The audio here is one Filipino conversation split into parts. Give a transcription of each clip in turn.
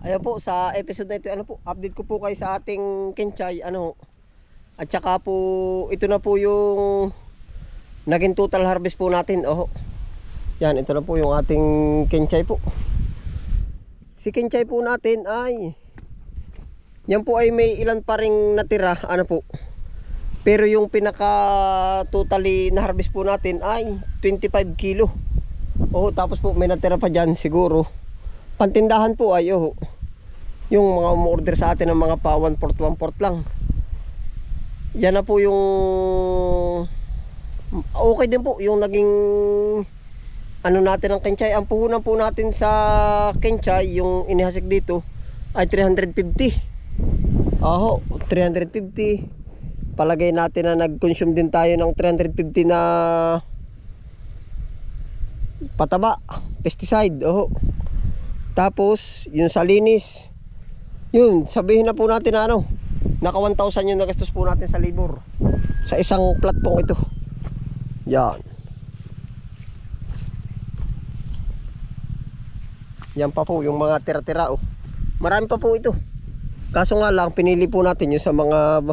Ayan po, sa episode na ito, ano po, update ko po kayo sa ating kinchay, ano. At saka po, ito na po yung naging total harvest po natin. Oh. Yan, ito na po yung ating kinchay po. Si kinchay po natin ay, yan po ay may ilan pa ring natira, ano po. Pero yung pinaka totally na harvest po natin ay 25 kilo. Oh, tapos po may natira pa dyan siguro. Pantindahan po ay yung mga umorder sa atin ng mga pa 1/4 lang. Yan na po yung okay din po yung naging ano natin ng kinchay. Ang puhunan po natin sa kinchay, yung inihasik dito ay 350. 350. Palagay natin na nag-consume din tayo ng 350 na pataba, pesticide. Tapos yung salinis, yun, sabihin na po natin na naka 1,000 yung nagastos po natin sa labor sa isang plat pong ito. Yan. Yan pa po yung mga tira-tira. Marami pa po ito. Kaso nga lang, pinili po natin yung sa mga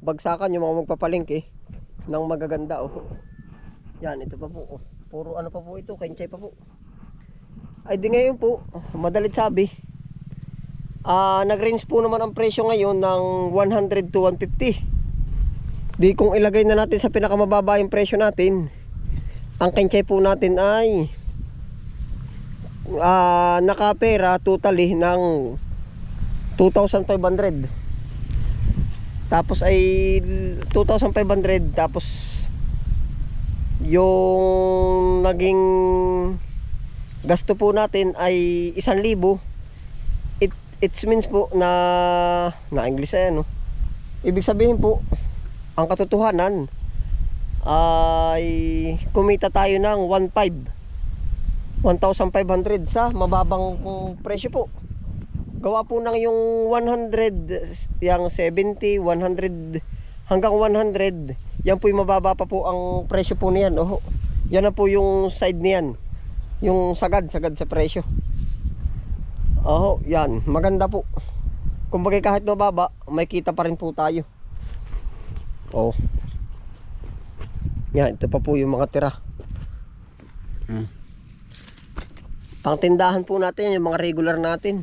bagsakan, yung mga magpapalingki ng magaganda. Yan, ito pa po. Puro ano pa po ito, kinchay pa po. Ay di ngayon po, madalit sabi, nag-range po naman ang presyo ngayon ng 100 to 150. Di kung ilagay na natin sa pinakamababa yung presyo natin, ang kinchay po natin ay nakapera totally ng 2,500. Tapos ay 2,500, tapos yung naging gasto po natin ay 1,000. It means po na English ay ibig sabihin po, ang katotohanan ay kumita tayo ng 1,500 sa mababang presyo po. Gawa po ng yung 100, yung 70, 100 hanggang 100, yan po yung mababa pa po ang presyo po niyan. Yan na po yung side niyan, yung sagad sa presyo. Yan, maganda po. Kumbaga kahit mababa, may kita pa rin po tayo. Yan, ito pa po yung mga tira. Pangtindahan po natin yung mga regular natin.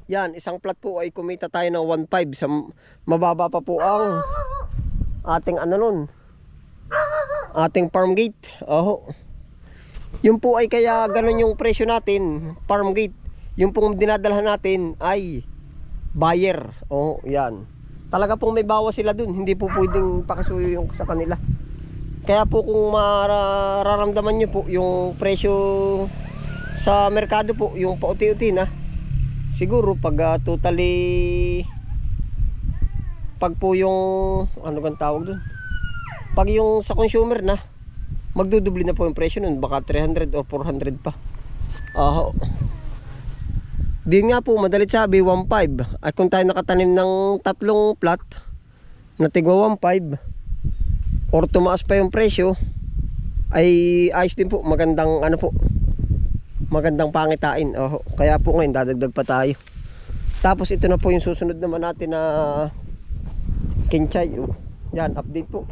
Yan, isang plat po ay kumita tayo ng 1,500. Sa mababa pa po ang ating ating farm gate. Yun po ay kaya ganun yung presyo natin, farm gate. Yung pong dinadalhan natin ay buyer. Yan. Talaga pong may bawas sila dun. Hindi po pwedeng pakisuyo yung sa kanila. Kaya po kung mararamdaman nyo po yung presyo sa merkado po, yung pauti-uti na, siguro pag totally, pag po yung ano bang tawag dun, pag yung sa consumer na, magdudubli na po yung presyo nun. Baka 300 o 400 pa. Di nga po, madalit sabi 1,500. At kung tayo nakatanim ng 3 plat na tigwa 1,500, or tumaas pa yung presyo, ay ayos din po. Magandang magandang pangitain. Kaya po ngayon dadagdag pa tayo. Tapos ito na po yung susunod naman natin na kinchay. Yan, update po.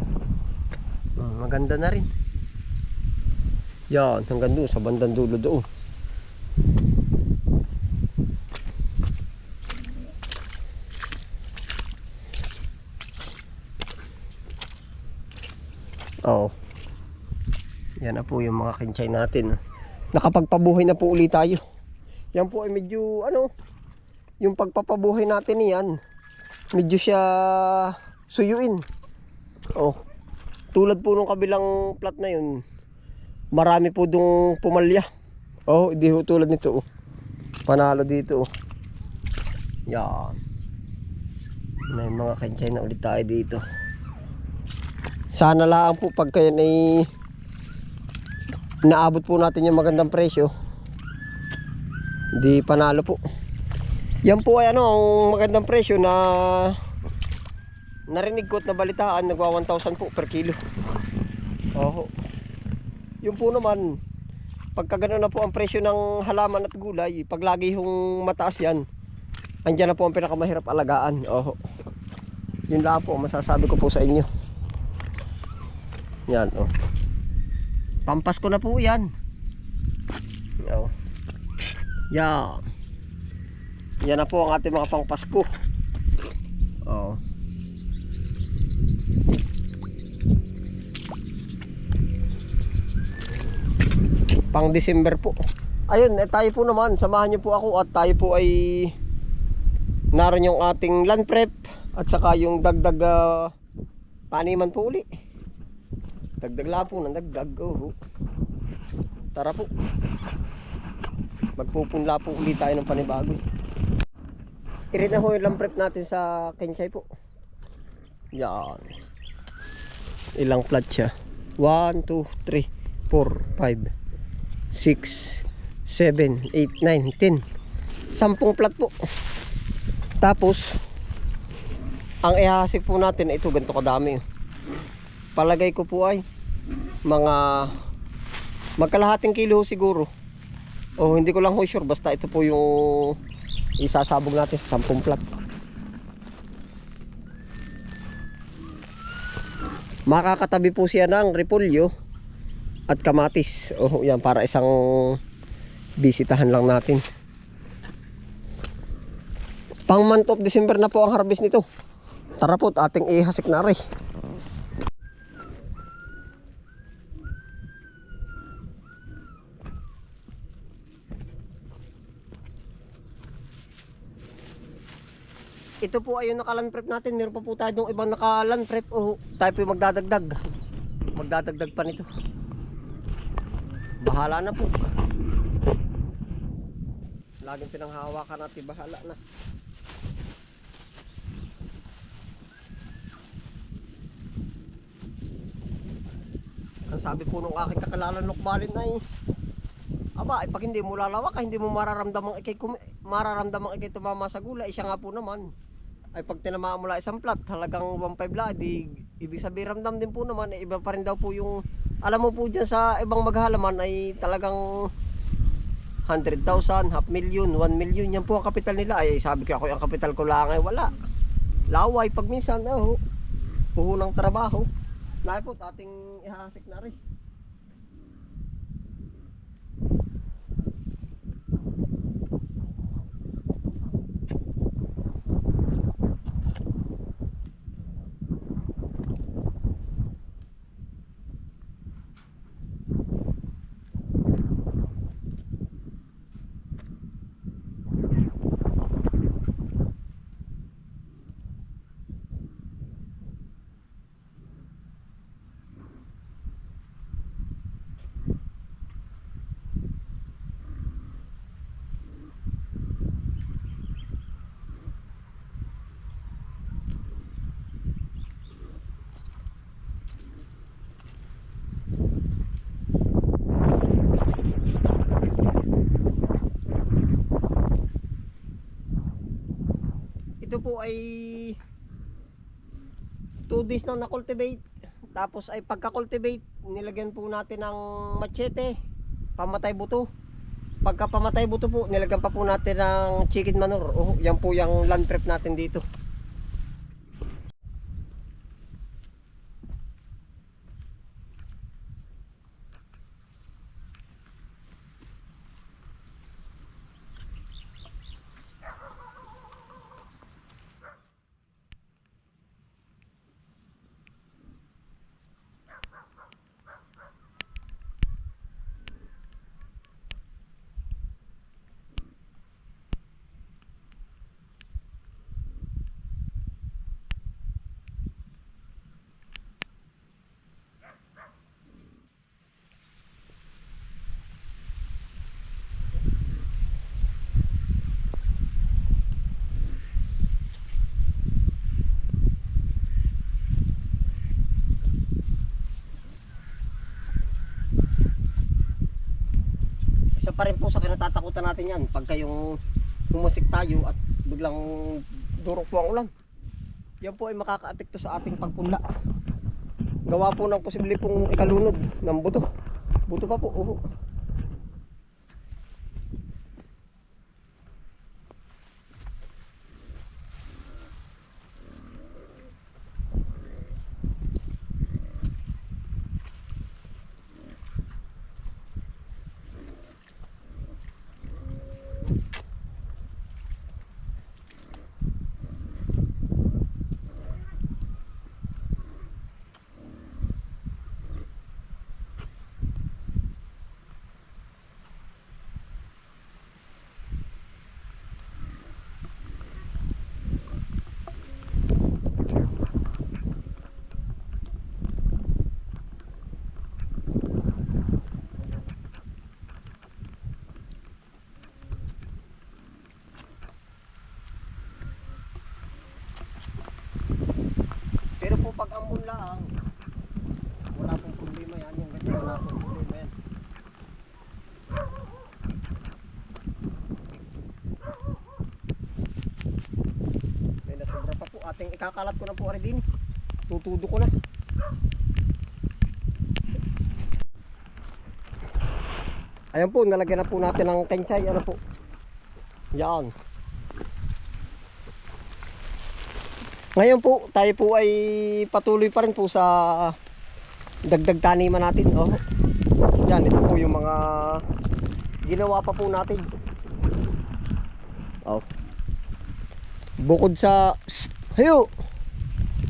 Maganda na rin. Yan, hanggang doon sa bandang dulo doon. Yan na po yung mga kinchay natin. Nakapagpabuhay na po ulit tayo. Yan po ay medyo yung pagpapabuhay natin niyan, medyo siya suyuin. Tulad po nung kabilang plat na yun, marami po dong pumalya. Hindi ho tulad nito. Panalo dito. Yan. May mga kinchay na ulit tayo dito. Sana lang po pagka yan ay naabot po natin yung magandang presyo, di panalo po. Yan po ay ang magandang presyo na narinig ko at nabalitaan, nagwa 1,000 po per kilo. Yung po naman Pagka gano'n na po ang presyo ng halaman at gulay, pag lagi hong mataas yan, andyan na po ang pinakamahirap alagaan. Oh. Yun lang po masasabi ko po sa inyo. Yan, oh. Pampasko na po yan. Oh. Yan. Yan na po ang ating mga pangpasko. Oh. Pang December po. Ayun, tayo po naman, samahan niyo po ako at tayo po ay naroon yung ating land prep at saka yung dagdag taniman po uli. Dagdag lang po ng dagdag. Oh. Tara po. Magpupunla po ulit tayo ng panibago. Irit na ho yung land prep natin sa Kenchay po. Yan. Ilang plat siya? 1, 2, 3, 4, 5 6, 7, 8, 9, 10. 10 plat po. Tapos ang ihahasik po natin ito ganito kadami. Palagay ko po ay mga magkalahating kilo siguro. O hindi ko lang ho sure, basta ito po yung isasabog natin sa 10 plat. Makakatabi po siya ng repolyo at kamatis. Oh, yan para isang bisitahan lang natin. Pang month of December na po ang harvest nito. Tara po, ating ihasik na rin. Ito po ay yung naka-land prep natin. Meron pa po tayo yung ibang naka-land prep. Oh, tayo po yung magdadagdag. Magdadagdag pa nito. Bahala na po. Laging pinanghahawakan natin, bahala na. Ang sabi po nung aking kakilala nukbalin na aba, pag hindi mo lalawak, hindi mo mararamdamang ikay tumama sa gulay. Siya nga po naman ay pag tinamaan mo lang isang plat, halagang 1.5 lang, di ibig sabihin ramdam din po naman, iba pa rin daw po yung alam mo po dyan sa ibang maghalaman ay talagang 100,000, 500,000, 1 million, yan po ang kapital nila. Ay sabi ko ako, ang kapital ko lang ay wala. Laway pag minsan, oh, puhunang trabaho. Nahi po, ating ihasik na rin. Ito po ay 2 days na na-cultivate. Tapos ay pagka-cultivate, nilagyan po natin ng machete, pamatay buto. Pagka pamatay buto po, nilagyan pa po natin ng chicken manure. Oh, yan po yung land prep natin dito. Isa pa rin po sa kinatatakutan natin yan, pagka yung humusik tayo at biglang durok po ang ulan. Yan po ay makaka-apekto sa ating pagpunla. Gawa po ng posible pong ikalunod ng buto. Buto pa po. kakalat ko na po ari din. Tutudo ko na. Ayan po, nalagyan na po natin ng kenchay. Ano po? Yan. Ngayon po, tayo po ay patuloy pa rin po sa dagdag taniman natin. Oh. Yan, ito po yung mga ginawa pa po natin. Oh. Bukod sa hayo.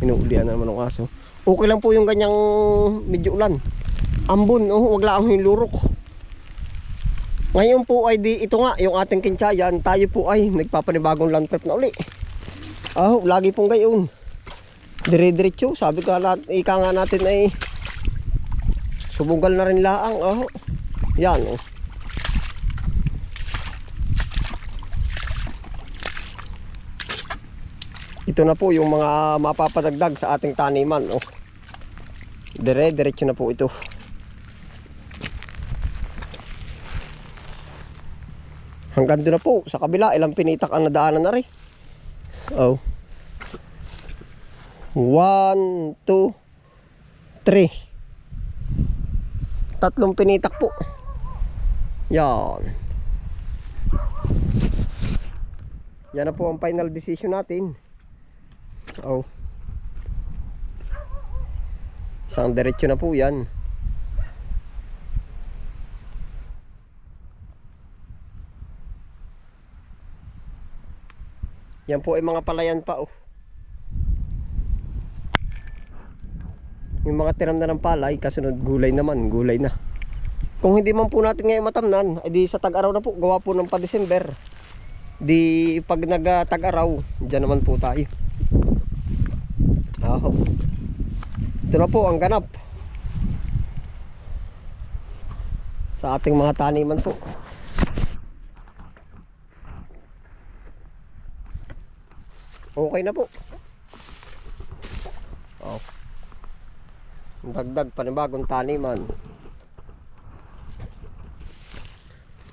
Inuulian na naman ng aso. Okay lang po yung ganyang medyo ulan. Ambon, oh, wag lang yung lurok. Ngayon po ay di ito nga yung ating kinshayan, tayo po ay nagpapanibagong land prep na uli. Oh, lagi pong gayon. Dire-diretso, sabi ko ika nga natin ay subugal na rin laang. Oh. Yan oh. Ito na po yung mga mapapadagdag sa ating taniman oh. Dire-diretso na po ito. Hanggang doon na po sa kabila, ilang pinitak ang nadaanan na rin. Oh. 1, 2, 3. Tatlong pinitak po. Yan. Yan na po ang final decision natin. Oh. Isang diretso na po yan. Yan po ay mga palayan pa oh. Yung mga tiram na ng palay, kasunod gulay naman, gulay na. Kung hindi man po natin ngayon matamnan, edi sa tag-araw na po, gawa po ng pa-December. Di pag nag-tag-araw, dyan naman po tayo. Oh. Ito na po ang ganap sa ating mga taniman po. Okay na po. Oh. Dagdag panibagong taniman.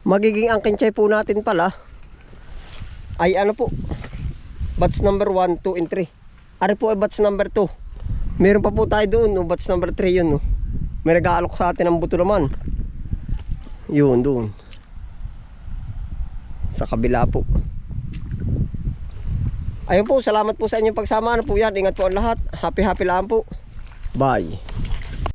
Magiging ang kinchay po natin pala ay ano po, batch number 1, 2, and 3. Ari po ay batch number 2. Meron pa po tayo doon, no? Batch number 3 yun. No? May nag-aalok sa atin ng buto naman. Yun, doon. Sa kabila po. Ayun po, salamat po sa inyong pagsama. Ano po yan, ingat po ang lahat. Happy lang po. Bye.